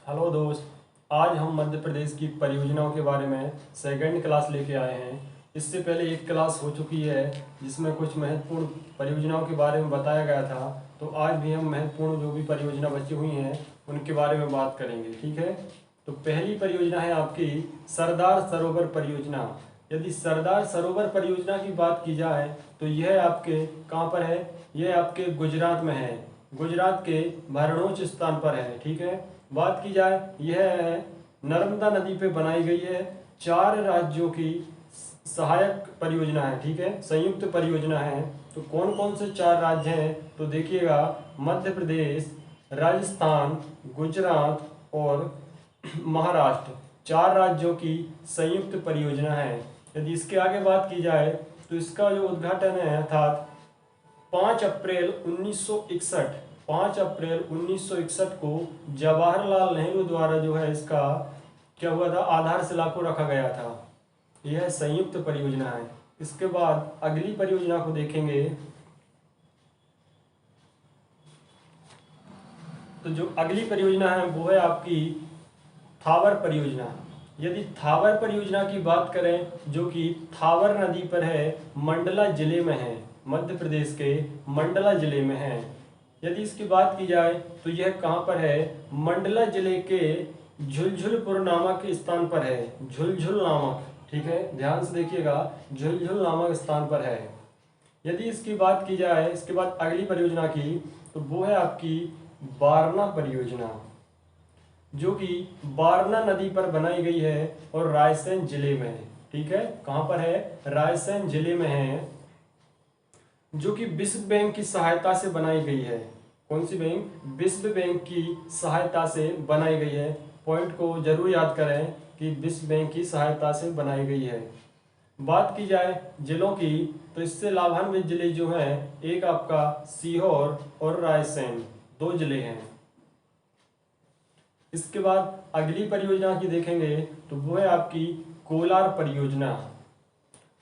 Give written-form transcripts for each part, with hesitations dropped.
Hello दोस्त। आज हम मध्य प्रदेश की परियोजनाओं के बारे में सेकंड क्लास लेके आए हैं। इससे पहले एक क्लास हो चुकी है जिसमें कुछ महत्वपूर्ण परियोजनाओं के बारे में बताया गया था। तो आज भी हम महत्वपूर्ण जो भी परियोजना बची हुई हैं उनके बारे में बात करेंगे, ठीक है। तो पहली परियोजना है आपकी सरदार सरोवर परियोजना। यदि सरदार सरोवर परियोजना की बात की जाए तो यह आपके कहाँ पर है? यह आपके गुजरात में है। गुजरात के भरणोच स्थान पर है, ठीक है। बात की जाए, यह है नर्मदा नदी पे बनाई गई है। 4 राज्यों की सहायक परियोजना है, ठीक है, संयुक्त परियोजना है। तो कौन कौन से 4 राज्य हैं? तो देखिएगा, मध्य प्रदेश, राजस्थान, गुजरात और महाराष्ट्र, 4 राज्यों की संयुक्त परियोजना है। यदि इसके आगे बात की जाए तो इसका जो उद्घाटन है अर्थात 5 अप्रैल 1961, 5 अप्रैल 1961 को जवाहरलाल नेहरू द्वारा जो है इसका क्या हुआ था, आधारशिला को रखा गया था। यह संयुक्त परियोजना है। इसके बाद अगली परियोजना को देखेंगे तो जो अगली परियोजना है वो है आपकी थावर परियोजना। यदि थावर परियोजना की बात करें जो कि थावर नदी पर है, मंडला जिले में है, मध्य प्रदेश के मंडला जिले में है। यदि इसकी बात की जाए तो यह कहाँ पर है? मंडला जिले के झुलझुलपुर नामक स्थान पर है। झुलझुल नामक, ठीक है, ध्यान से देखिएगा, झुलझुल नामक स्थान पर है। यदि इसकी बात की जाए इसके बाद अगली परियोजना की तो वो है आपकी वारणा परियोजना, जो कि वारणा नदी पर बनाई गई है और रायसेन जिले में है, ठीक है। कहाँ पर है? रायसेन जिले में है, जो कि विश्व बैंक की सहायता से बनाई गई है। कौन सी बैंक? विश्व बैंक की सहायता से बनाई गई है। पॉइंट को जरूर याद करें कि विश्व बैंक की सहायता से बनाई गई है। बात की जाए जिलों की तो इससे लाभान्वित जिले जो हैं, एक आपका सीहोर और रायसेन, 2 जिले हैं। इसके बाद अगली परियोजना की देखेंगे तो वो है आपकी कोलार परियोजना।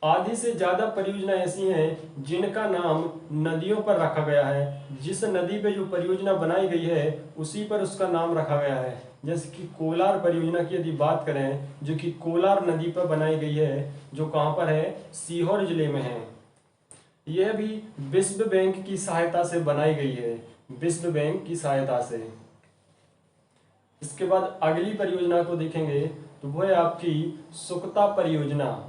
आधी से ज्यादा परियोजना ऐसी हैं जिनका नाम नदियों पर रखा गया है। जिस नदी पे जो परियोजना बनाई गई है उसी पर उसका नाम रखा गया है। जैसे कि कोलार परियोजना की यदि बात करें, जो कि कोलार नदी पर बनाई गई है, जो कहाँ पर है? सीहोर जिले में है। यह भी विश्व बैंक की सहायता से बनाई गई है, विश्व बैंक की सहायता से। इसके बाद अगली परियोजना को देखेंगे तो वह है आपकी सुकता परियोजना,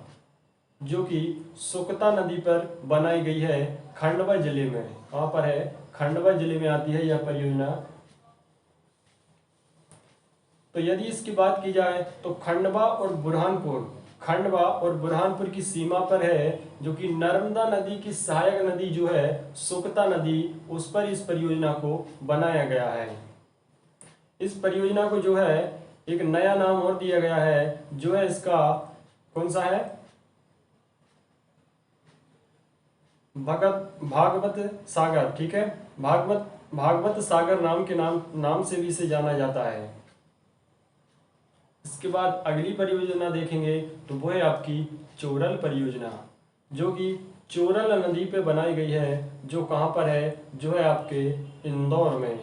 जो कि सुकता नदी पर बनाई गई है, खंडवा जिले में। कहाँ पर है? खंडवा जिले में आती है यह परियोजना। तो यदि इसकी बात की जाए तो खंडवा और बुरहानपुर की सीमा पर है, जो कि नर्मदा नदी की सहायक नदी जो है सुकता नदी, उस पर इस परियोजना को बनाया गया है। इस परियोजना को जो है एक नया नाम और दिया गया है, जो है इसका कौन सा है? भागवत सागर, ठीक है। भागवत सागर नाम के नाम से भी इसे जाना जाता है। इसके बाद अगली परियोजना देखेंगे तो वो है आपकी चोरल परियोजना, जो कि चोरल नदी पे बनाई गई है, जो कहाँ पर है? जो है आपके इंदौर में,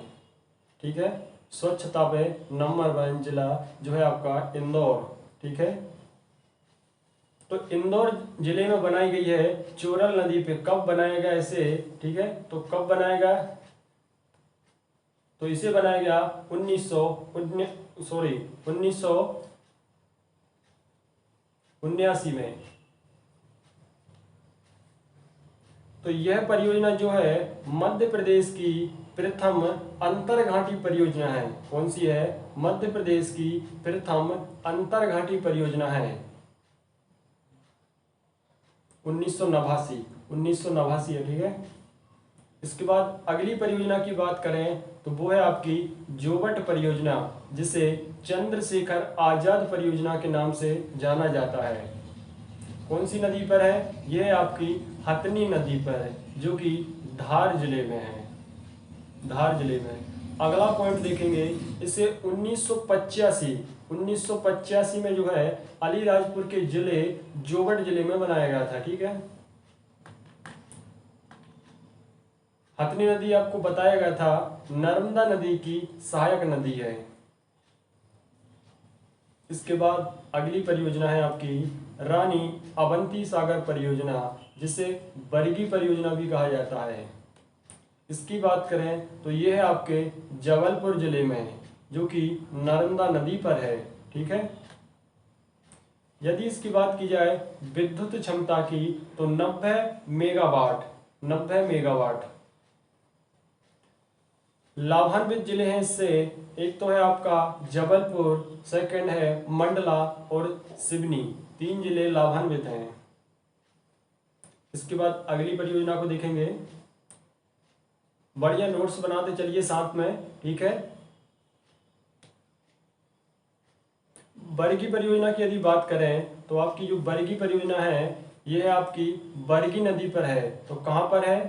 ठीक है। स्वच्छता पे नंबर 1 जिला जो है आपका इंदौर, ठीक है। तो इंदौर जिले में बनाई गई है चोरल नदी पे। कब बनाया गया इसे? ठीक है, तो कब बनाया गया? तो इसे बनाया गया 1979 में। तो यह परियोजना जो है मध्य प्रदेश की प्रथम अंतरघाटी परियोजना है। कौन सी है? मध्य प्रदेश की प्रथम अंतरघाटी परियोजना है। 1989 है, ठीक है। इसके बाद अगली परियोजना की बात करें तो वो है आपकी जोवट परियोजना, जिसे चंद्रशेखर आजाद परियोजना के नाम से जाना जाता है। कौन सी नदी पर है? यह है आपकी हथनी नदी पर है, जो कि धार जिले में है, धार जिले में। अगला पॉइंट देखेंगे, इसे 1985 में जो है अलीराजपुर के जिले जोवट जिले में बनाया गया था, ठीक है। हथनी नदी आपको बताया गया था नर्मदा नदी की सहायक नदी है। इसके बाद अगली परियोजना है आपकी रानी अवंती सागर परियोजना, जिसे बरगी परियोजना भी कहा जाता है। इसकी बात करें तो ये है आपके जबलपुर जिले में, जो कि नर्मदा नदी पर है। ठीक है। यदि इसकी बात की जाए विद्युत क्षमता की तो 90 मेगावाट, 90 मेगावाट। लाभान्वित जिले हैं इससे, एक तो है आपका जबलपुर, सेकंड है मंडला और सिवनी, 3 जिले लाभान्वित हैं। इसके बाद अगली परियोजना को देखेंगे। बढ़िया नोट्स बनाते चलिए साथ में। ठीक है। बरगी परियोजना की यदि बात करें तो आपकी जो बरगी परियोजना है यह आपकी बरगी नदी पर है। तो कहाँ पर है?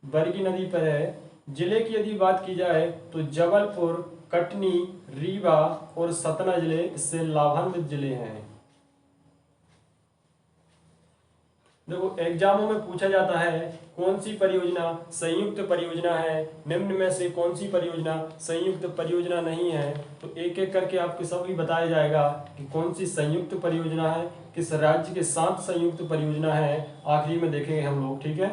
बरगी नदी पर है। जिले की यदि बात की जाए तो जबलपुर, कटनी, रीवा और सतना जिले इससे लाभान्वित जिले हैं। देखो एग्जामों में पूछा जाता है कौन सी परियोजना संयुक्त परियोजना है, निम्न में से कौन सी परियोजना संयुक्त परियोजना नहीं है। तो एक एक करके आपको सभी बताया जाएगा कि कौन सी संयुक्त परियोजना है, किस राज्य के साथ संयुक्त परियोजना है, आखिरी में देखेंगे हम लोग। ठीक है।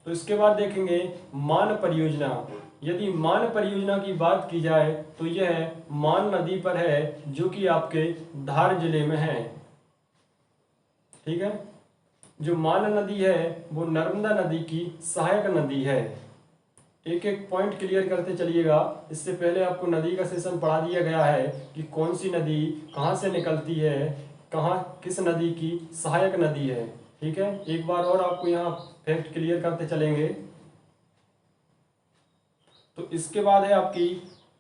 तो इसके बाद देखेंगे मान परियोजना। यदि मान परियोजना की बात की जाए तो यह मान नदी पर है, जो कि आपके धार जिले में है। ठीक है। जो मान नदी है वो नर्मदा नदी की सहायक नदी है। एक एक पॉइंट क्लियर करते चलिएगा। इससे पहले आपको नदी का सेशन पढ़ा दिया गया है कि कौन सी नदी कहाँ से निकलती है, कहाँ किस नदी की सहायक नदी है। ठीक है। एक बार और आपको यहाँ फैक्ट क्लियर करते चलेंगे। तो इसके बाद है आपकी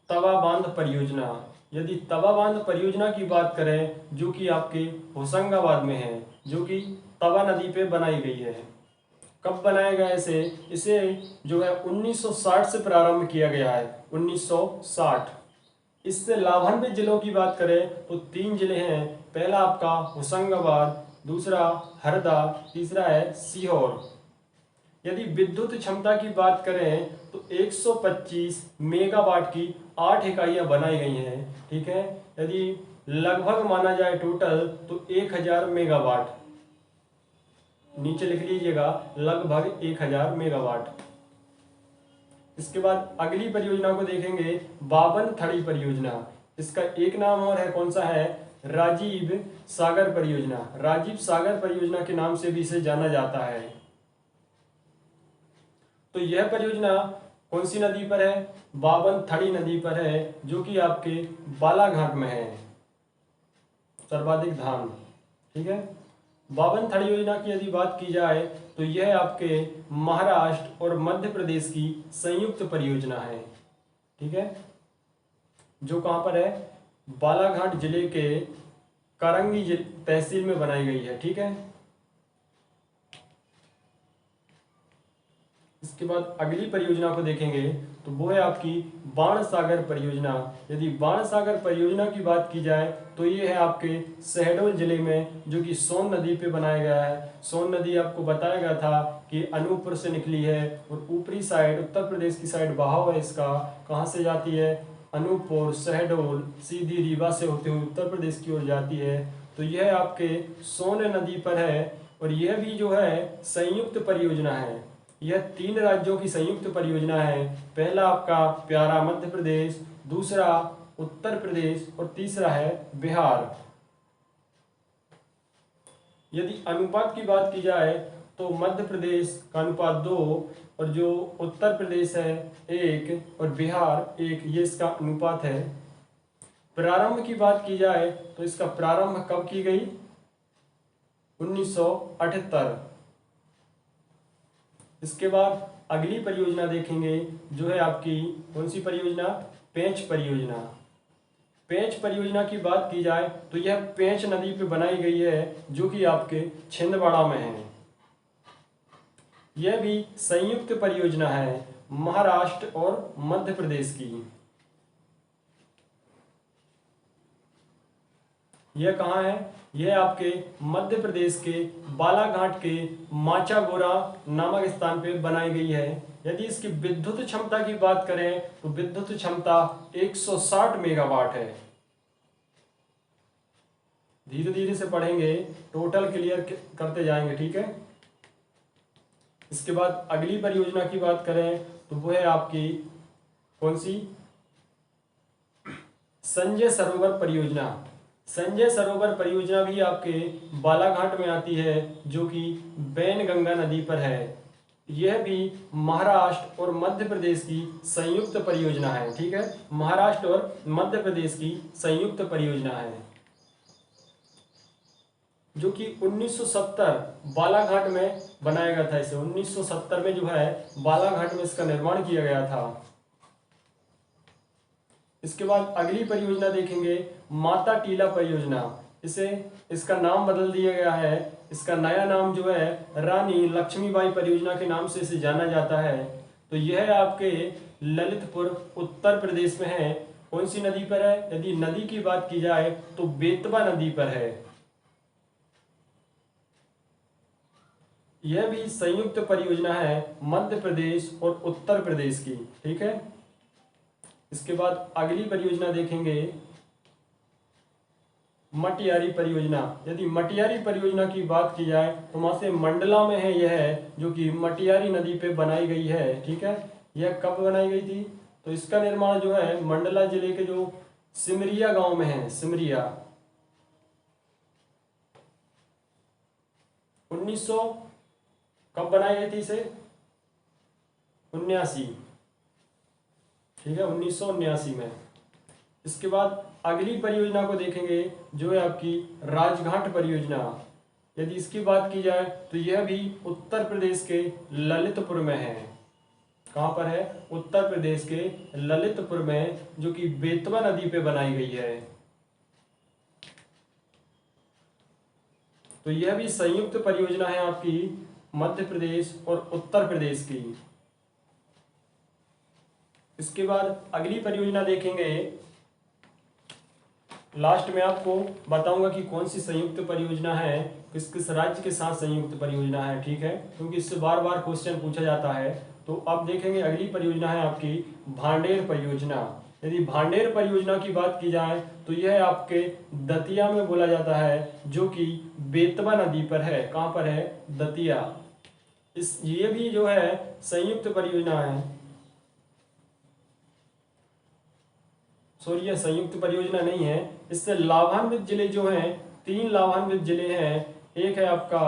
तवा बांध परियोजना। यदि तवा बांध परियोजना की बात करें, जो कि आपके होशंगाबाद में है, जो कि तवा नदी पे बनाई गई है। कब बनाया गया इसे जो है 1960 से प्रारंभ किया गया है, 1960। इससे लाभान्वित जिलों की बात करें तो 3 जिले हैं। पहला आपका होशंगाबाद, दूसरा हरदा, तीसरा है सीहोर। यदि विद्युत क्षमता की बात करें तो 125 मेगावाट की 8 इकाइयां बनाई गई हैं। ठीक है। यदि लगभग माना जाए टोटल तो 1000 मेगावाट, नीचे लिख लीजिएगा लगभग 1000 मेगावाट। इसके बाद अगली परियोजना को देखेंगे बावन थड़ी परियोजना। इसका एक नाम और है, कौन सा है? राजीव सागर परियोजना। राजीव सागर परियोजना के नाम से भी इसे जाना जाता है। तो यह परियोजना कौन सी नदी पर है? बावन थड़ी नदी पर है, जो कि आपके बालाघाट में है, सर्वाधिक धाम। ठीक है। बावन थड़ी योजना की यदि बात की जाए तो यह आपके महाराष्ट्र और मध्य प्रदेश की संयुक्त परियोजना है। ठीक है। जो कहां पर है? बालाघाट जिले के करंगी तहसील में बनाई गई है। ठीक है। इसके बाद अगली परियोजना को देखेंगे तो वो है आपकी बाण सागर परियोजना। यदि बाण सागर परियोजना की बात की जाए तो ये है आपके शहडोल जिले में, जो कि सोन नदी पे बनाया गया है। सोन नदी आपको बताया गया था कि अनूपपुर से निकली है और ऊपरी साइड उत्तर प्रदेश की साइड बहाव है इसका। कहाँ से जाती है? अनूपपुर, शहडोल, सीधी रीवा से होते हुए उत्तर प्रदेश की ओर जाती है। तो यह आपके सोन नदी पर है और यह भी जो है संयुक्त परियोजना है। यह 3 राज्यों की संयुक्त परियोजना है। पहला आपका प्यारा मध्य प्रदेश, दूसरा उत्तर प्रदेश और तीसरा है बिहार। यदि अनुपात की बात की जाए तो मध्य प्रदेश का अनुपात 2 और जो उत्तर प्रदेश है 1 और बिहार 1, ये इसका अनुपात है। प्रारंभ की बात की जाए तो इसका प्रारंभ कब की गई? 1978। इसके बाद अगली परियोजना देखेंगे, जो है आपकी कौन सी परियोजना? पेंच परियोजना। पेंच परियोजना की बात की जाए तो यह पेंच नदी पे बनाई गई है, जो कि आपके छिंदवाड़ा में है। यह भी संयुक्त परियोजना है महाराष्ट्र और मध्य प्रदेश की। यह कहाँ है? यह आपके मध्य प्रदेश के बालाघाट के माचागोरा नामक स्थान पे बनाई गई है। यदि इसकी विद्युत क्षमता की बात करें तो विद्युत क्षमता 160 मेगावाट है। धीरे धीरे से पढ़ेंगे, टोटल क्लियर करते जाएंगे, ठीक है। इसके बाद अगली परियोजना की बात करें तो वो है आपकी कौन सी, संजय सरोवर परियोजना। संजय सरोवर परियोजना भी आपके बालाघाट में आती है, जो कि बैनगंगा नदी पर है। यह भी महाराष्ट्र और मध्य प्रदेश की संयुक्त परियोजना है, ठीक है। महाराष्ट्र और मध्य प्रदेश की संयुक्त परियोजना है, जो कि 1970 बालाघाट में बनाया गया था। इसे 1970 में जो है बालाघाट में इसका निर्माण किया गया था। इसके बाद अगली परियोजना देखेंगे, माता टीला परियोजना। इसका नाम बदल दिया गया है। इसका नया नाम जो है रानी लक्ष्मीबाई परियोजना के नाम से इसे जाना जाता है। तो यह आपके ललितपुर उत्तर प्रदेश में है। कौन सी नदी पर है? यदि नदी की बात की जाए तो बेतवा नदी पर है। यह भी संयुक्त परियोजना है मध्य प्रदेश और उत्तर प्रदेश की, ठीक है। इसके बाद अगली परियोजना देखेंगे, मटियारी परियोजना। यदि मटियारी परियोजना की बात की जाए तो वहां से मंडला में है यह, जो कि मटियारी नदी पे बनाई गई है, ठीक है। यह कब बनाई गई थी? तो इसका निर्माण जो है मंडला जिले के जो सिमरिया गांव में है, सिमरिया। 1900 कब बनाई गई थी इसे? 79, ठीक है, 1979 में। इसके बाद अगली परियोजना को देखेंगे, जो है आपकी राजघाट परियोजना। यदि इसकी बात की जाए तो यह भी उत्तर प्रदेश के ललितपुर में है। कहां पर है? उत्तर प्रदेश के ललितपुर में, जो कि बेतवा नदी पे बनाई गई है। तो यह भी संयुक्त परियोजना है आपकी मध्य प्रदेश और उत्तर प्रदेश की। इसके बाद अगली परियोजना देखेंगे, लास्ट में आपको बताऊंगा कि कौन सी संयुक्त परियोजना है, किस किस राज्य के साथ संयुक्त परियोजना है, ठीक है, क्योंकि इससे बार बार क्वेश्चन पूछा जाता है। तो अब देखेंगे अगली परियोजना है आपकी भांडेर परियोजना। यदि भांडेर परियोजना की बात की जाए तो यह आपके दतिया में बोला जाता है, जो कि बेतवा नदी पर है। कहां पर है? दतिया। ये भी जो है संयुक्त परियोजना है। सॉरी, यह संयुक्त परियोजना नहीं है। इससे लाभान्वित जिले जो हैं, 3 लाभान्वित जिले हैं। एक है आपका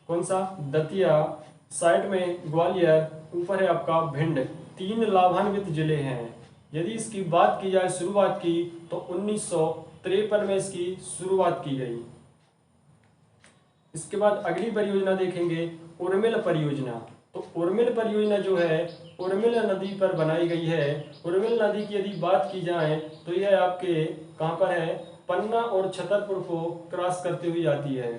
कौन सा? दतिया, साइड में ग्वालियर, ऊपर है आपका भिंड। 3 लाभान्वित जिले हैं। यदि इसकी बात की जाए शुरुआत की, तो 1953 में इसकी शुरुआत की गई। इसके बाद अगली परियोजना देखेंगे, उर्मिल परियोजना। तो उर्मिल परियोजना जो है उर्मिल नदी पर बनाई गई है। उर्मिल नदी की यदि बात की जाए तो यह आपके कहां पर है? पन्ना और छतरपुर को क्रॉस करते हुए आती है।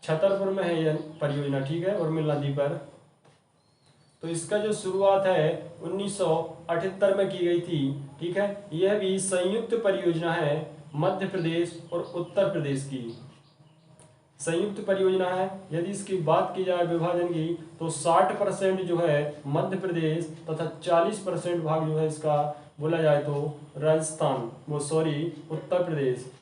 छतरपुर में है यह परियोजना, ठीक है, उर्मिल नदी पर। तो इसका जो शुरुआत है 1978 में की गई थी, ठीक है। यह भी संयुक्त परियोजना है मध्य प्रदेश और उत्तर प्रदेश की। संयुक्त परियोजना है। यदि इसकी बात की जाए विभाजन की, तो 60% जो है मध्य प्रदेश तथा 40% भाग जो है इसका बोला जाए तो राजस्थान, उत्तर प्रदेश।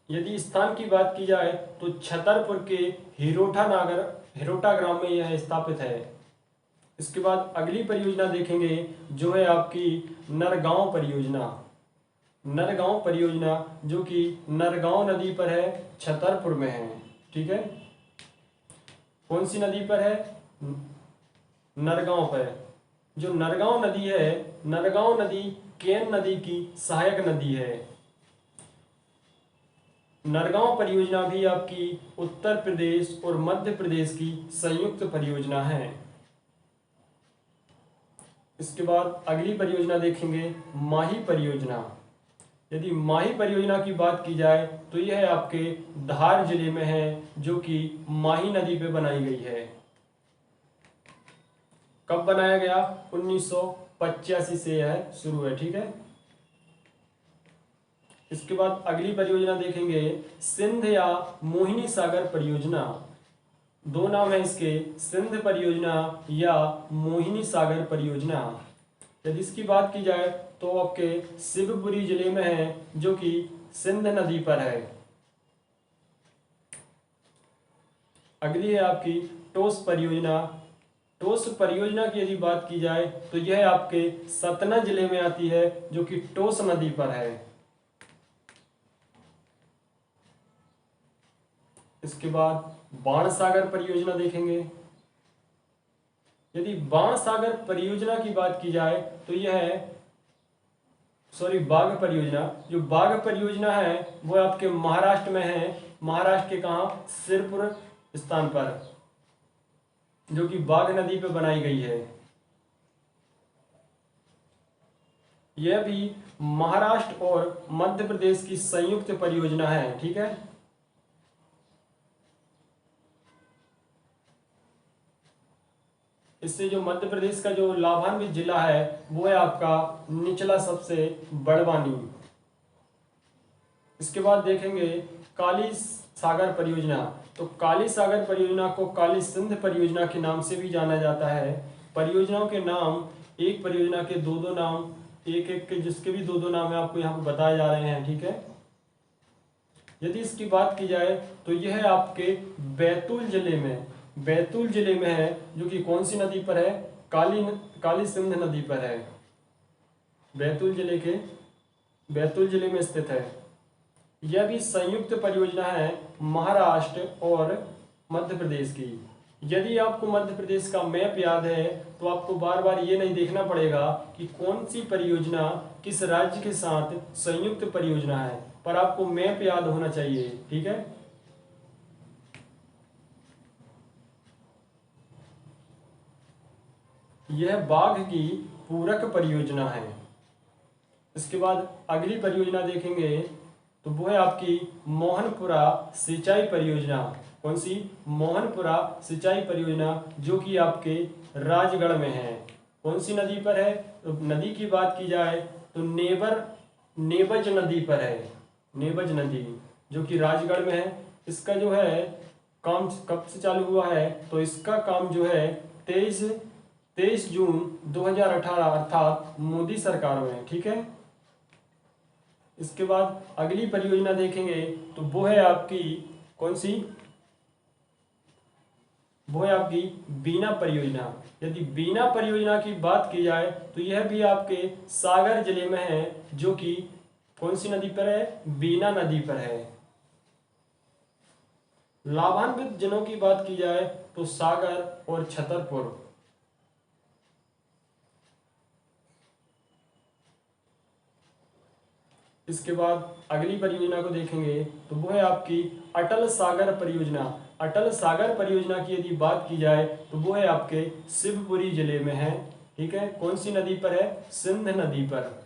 यदि स्थान की बात की जाए तो छतरपुर के हिरोटा ग्राम में यह स्थापित है। इसके बाद अगली परियोजना देखेंगे, जो है आपकी नरगांव परियोजना। नरगांव परियोजना जो कि नरगांव नदी पर है, छतरपुर में है, ठीक है। कौन सी नदी पर है? नरगांव पर। जो नरगांव नदी है, नरगांव नदी केन नदी की सहायक नदी है। नरगांव परियोजना भी आपकी उत्तर प्रदेश और मध्य प्रदेश की संयुक्त परियोजना है। इसके बाद अगली परियोजना देखेंगे, माही परियोजना। यदि माही परियोजना की बात की जाए तो यह आपके धार जिले में है, जो कि माही नदी पे बनाई गई है। कब बनाया गया? 1985 से यह शुरू है, ठीक है। इसके बाद अगली परियोजना देखेंगे, सिंध या मोहिनी सागर परियोजना। 2 नाम है इसके, सिंध परियोजना या मोहिनी सागर परियोजना। यदि इसकी बात की जाए तो आपके शिवपुरी जिले में है, जो कि सिंध नदी पर है। अगली है आपकी टोस परियोजना। टोस परियोजना की यदि बात की जाए तो यह आपके सतना जिले में आती है, जो कि टोस नदी पर है। इसके बाद बाणसागर परियोजना देखेंगे। यदि बाणसागर परियोजना की बात की जाए तो यह है, बाघ परियोजना। जो बाघ परियोजना है वो आपके महाराष्ट्र में है। महाराष्ट्र के कहाँ? सिरपुर स्थान पर, जो कि बाघ नदी पर बनाई गई है। यह भी महाराष्ट्र और मध्य प्रदेश की संयुक्त परियोजना है। ठीक है। इससे जो मध्य प्रदेश का जो लाभान्वित जिला है वो है आपका निचला सबसे बड़वानी। इसके बाद देखेंगे काली सागर परियोजना। तो काली सागर परियोजना को काली सिंध परियोजना के नाम से भी जाना जाता है। परियोजनाओं के नाम, एक परियोजना के दो दो नाम, एक एक के जिसके भी दो दो नाम है आपको यहाँ पर बताए जा रहे हैं। ठीक है। यदि इसकी बात की जाए तो यह आपके बैतूल जिले में है, जो कि कौन सी नदी पर है? काली सिंध नदी पर है। बैतूल जिले में स्थित है। यह भी संयुक्त परियोजना है महाराष्ट्र और मध्य प्रदेश की। यदि आपको मध्य प्रदेश का मैप याद है तो आपको बार बार ये नहीं देखना पड़ेगा कि कौन सी परियोजना किस राज्य के साथ संयुक्त परियोजना है, पर आपको मैप याद होना चाहिए। ठीक है। यह बाघ की पूरक परियोजना है। इसके बाद अगली परियोजना देखेंगे तो वो है आपकी मोहनपुरा सिंचाई परियोजना। कौन सी? मोहनपुरा सिंचाई परियोजना, जो कि आपके राजगढ़ में है। कौन सी नदी पर है? तो नदी की बात की जाए तो नेबज नदी पर है। नेबज नदी, जो कि राजगढ़ में है। इसका जो है काम कब से चालू हुआ है? तो इसका काम जो है 23 जून 2018 अर्थात मोदी सरकार में। ठीक है। इसके बाद अगली परियोजना देखेंगे तो वो है आपकी कौन सी? वो है आपकी बीना परियोजना। यदि बीना परियोजना की बात की जाए तो यह भी आपके सागर जिले में है, जो कि कौन सी नदी पर है? बीना नदी पर है। लाभान्वित जिलों की बात की जाए तो सागर और छतरपुर। इसके बाद अगली परियोजना को देखेंगे तो वो है आपकी अटल सागर परियोजना। अटल सागर परियोजना की यदि बात की जाए तो वो है आपके शिवपुरी जिले में है। ठीक है। कौन सी नदी पर है? सिंध नदी पर।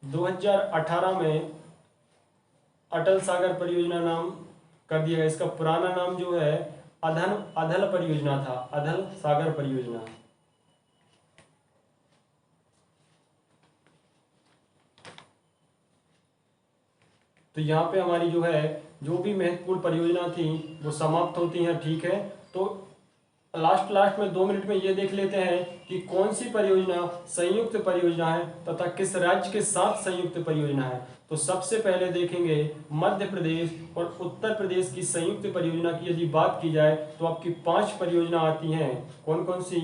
2018 में अटल सागर परियोजना नाम कर दिया गया। इसका पुराना नाम जो है अधल परियोजना था। अधल सागर परियोजना। तो यहाँ पे हमारी जो भी महत्वपूर्ण परियोजना थी वो समाप्त होती हैं। ठीक है। तो लास्ट में 2 मिनट में ये देख लेते हैं कि कौन सी परियोजना संयुक्त परियोजना है तथा किस राज्य के साथ संयुक्त परियोजना है। तो सबसे पहले देखेंगे मध्य प्रदेश और उत्तर प्रदेश की संयुक्त परियोजना की यदि बात की जाए तो आपकी 5 परियोजना आती हैं। कौन कौन सी?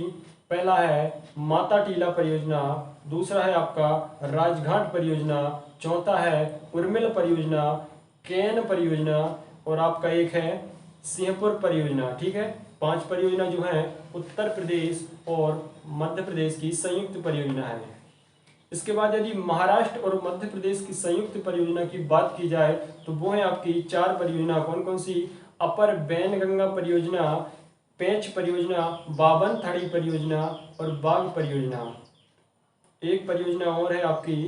पहला है माता टीला परियोजना, दूसरा है आपका राजघाट परियोजना, चौथा है उर्मिल परियोजना, केन परियोजना और आपका एक है सिंहपुर परियोजना। ठीक है। 5 परियोजना जो है उत्तर प्रदेश और मध्य प्रदेश की संयुक्त परियोजना है। इसके बाद यदि महाराष्ट्र और मध्य प्रदेश की संयुक्त परियोजना की बात की जाए तो वो है आपकी 4 परियोजना। कौन कौन सी? अपर बैनगंगा परियोजना, पेंच परियोजना, बाबन थड़ी परियोजना और बाघ परियोजना। एक परियोजना और है आपकी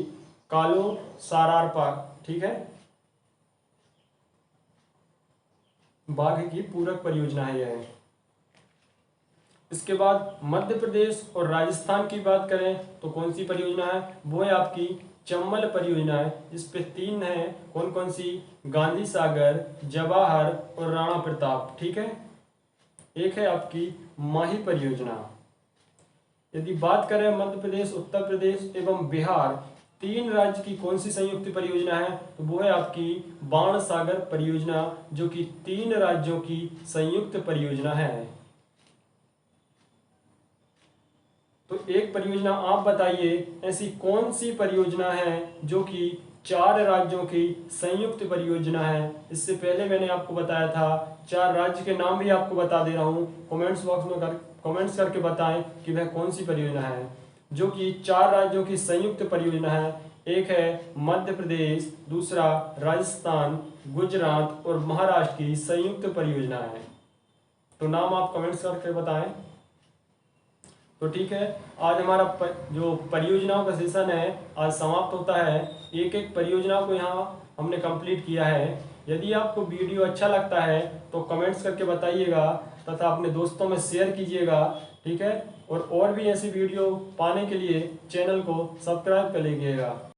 कालो सारार पार्क। ठीक है। बाघ की पूरक परियोजना है यह। इसके बाद मध्य प्रदेश और राजस्थान की बात करें तो कौन सी परियोजना है? वो है आपकी चंबल परियोजना है। इस पे 3 है। कौन कौन सी? गांधी सागर, जवाहर और राणा प्रताप। ठीक है। एक है आपकी माही परियोजना। यदि बात करें मध्य प्रदेश, उत्तर प्रदेश एवं बिहार तीन राज्य की कौन सी संयुक्त परियोजना है, तो वो है आपकी बाण सागर परियोजना, जो कि तीन राज्यों की संयुक्त परियोजना है। तो एक परियोजना आप बताइए ऐसी कौन सी परियोजना है जो कि चार राज्यों की संयुक्त परियोजना है। इससे पहले मैंने आपको बताया था, चार राज्य के नाम भी आपको बता दे रहा हूँ, कमेंट्स बॉक्स में कमेंट्स करके बताएं कि वह कौन सी परियोजना है जो कि चार राज्यों की संयुक्त परियोजना है। एक है मध्य प्रदेश, दूसरा राजस्थान, गुजरात और महाराष्ट्र की संयुक्त परियोजना है। तो नाम आप कमेंट्स करके बताएं। तो ठीक है, आज हमारा जो परियोजनाओं का सेशन है आज समाप्त होता है। एक एक परियोजना को यहाँ हमने कंप्लीट किया है। यदि आपको वीडियो अच्छा लगता है तो कमेंट्स करके बताइएगा तथा अपने दोस्तों में शेयर कीजिएगा, ठीक है। और भी ऐसी वीडियो पाने के लिए चैनल को सब्सक्राइब कर लीजिएगा।